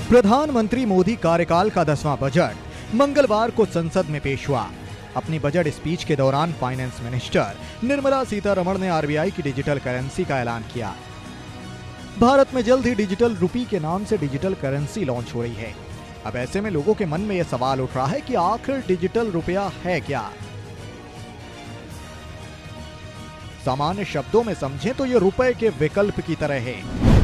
प्रधानमंत्री मोदी कार्यकाल का 10वां बजट मंगलवार को संसद में पेश हुआ। अपनी बजट स्पीच के दौरान फाइनेंस मिनिस्टर निर्मला सीतारमण ने आरबीआई की डिजिटल करेंसी का ऐलान किया। भारत में जल्द ही डिजिटल रुपी के नाम से डिजिटल करेंसी लॉन्च हो रही है। अब ऐसे में लोगों के मन में यह सवाल उठ रहा है कि आखिर डिजिटल रुपया है क्या। सामान्य शब्दों में समझें तो यह रुपए के विकल्प की तरह है,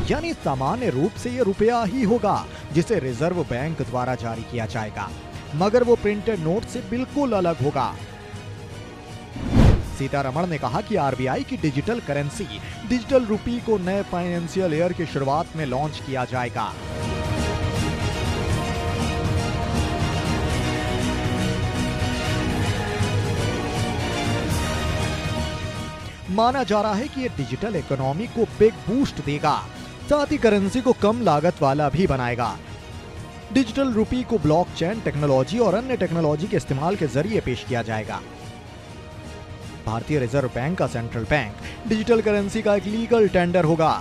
यानी सामान्य रूप से यह रुपया ही होगा जिसे रिजर्व बैंक द्वारा जारी किया जाएगा, मगर वो प्रिंटेड नोट से बिल्कुल अलग होगा। सीतारमण ने कहा कि आरबीआई की डिजिटल करेंसी डिजिटल रुपी को नए फाइनेंशियल ईयर की शुरुआत में लॉन्च किया जाएगा। माना जा रहा है कि यह डिजिटल इकोनॉमी को बिग बूस्ट देगा, साथ ही करेंसी को कम लागत वाला भी बनाएगा। डिजिटल रुपी को ब्लॉकचेन टेक्नोलॉजी और अन्य टेक्नोलॉजी के इस्तेमाल के जरिए पेश किया जाएगा। भारतीय रिजर्व बैंक का सेंट्रल बैंक डिजिटल करेंसी का एक लीगल टेंडर होगा।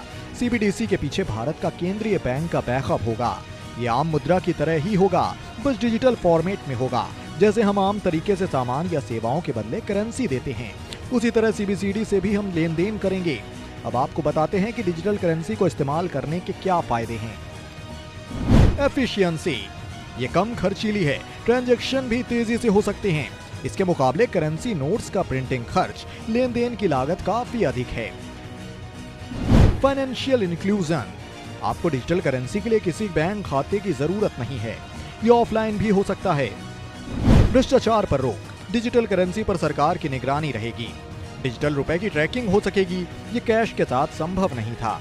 सीबीडीसी के पीछे भारत का केंद्रीय बैंक का बैकअप होगा। यह आम मुद्रा की तरह ही होगा, बस डिजिटल फॉर्मेट में होगा। जैसे हम आम तरीके से सामान या सेवाओं के बदले करेंसी देते हैं, उसी तरह सीबीसीडी से भी हम लेन देन करेंगे। अब आपको बताते हैं कि डिजिटल करेंसी को इस्तेमाल करने के क्या फायदे हैं। एफिशिएंसी, ये कम खर्चीली है, ट्रांजैक्शन भी तेजी से हो सकते हैं। इसके मुकाबले करेंसी नोट्स का प्रिंटिंग खर्च, लेन देन की लागत काफी अधिक है। फाइनेंशियल इंक्लूजन, आपको डिजिटल करेंसी के लिए किसी बैंक खाते की जरूरत नहीं है, ये ऑफलाइन भी हो सकता है। भ्रष्टाचार पर रोक, डिजिटल करेंसी पर सरकार की निगरानी रहेगी। डिजिटल रुपए की ट्रैकिंग हो सकेगी, ये कैश के साथ संभव नहीं था।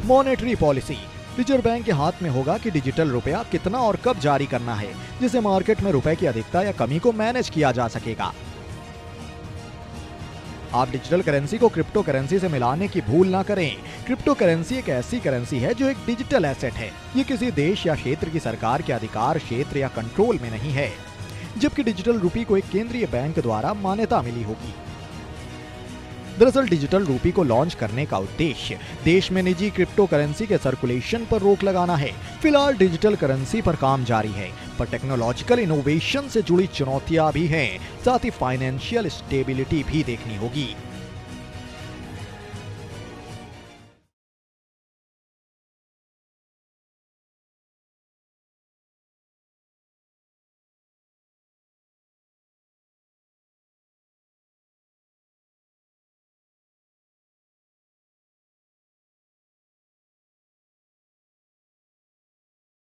मॉनेटरी पॉलिसी, रिजर्व बैंक के हाथ में होगा कि डिजिटल रुपया कितना और कब जारी करना है, जिससे मार्केट में रुपए की अधिकता या कमी को मैनेज किया जा सकेगा। आप डिजिटल करेंसी को क्रिप्टो करेंसी से मिलाने की भूल ना करें। क्रिप्टो करेंसी एक ऐसी करेंसी है जो एक डिजिटल एसेट है। ये किसी देश या क्षेत्र की सरकार के अधिकार क्षेत्र या कंट्रोल में नहीं है, जबकि डिजिटल रुपी को एक केंद्रीय बैंक द्वारा मान्यता मिली होगी। दरअसल डिजिटल रुपी को लॉन्च करने का उद्देश्य देश में निजी क्रिप्टो करेंसी के सर्कुलेशन पर रोक लगाना है। फिलहाल डिजिटल करेंसी पर काम जारी है, पर टेक्नोलॉजिकल इनोवेशन से जुड़ी चुनौतियां भी हैं, साथ ही फाइनेंशियल स्टेबिलिटी भी देखनी होगी।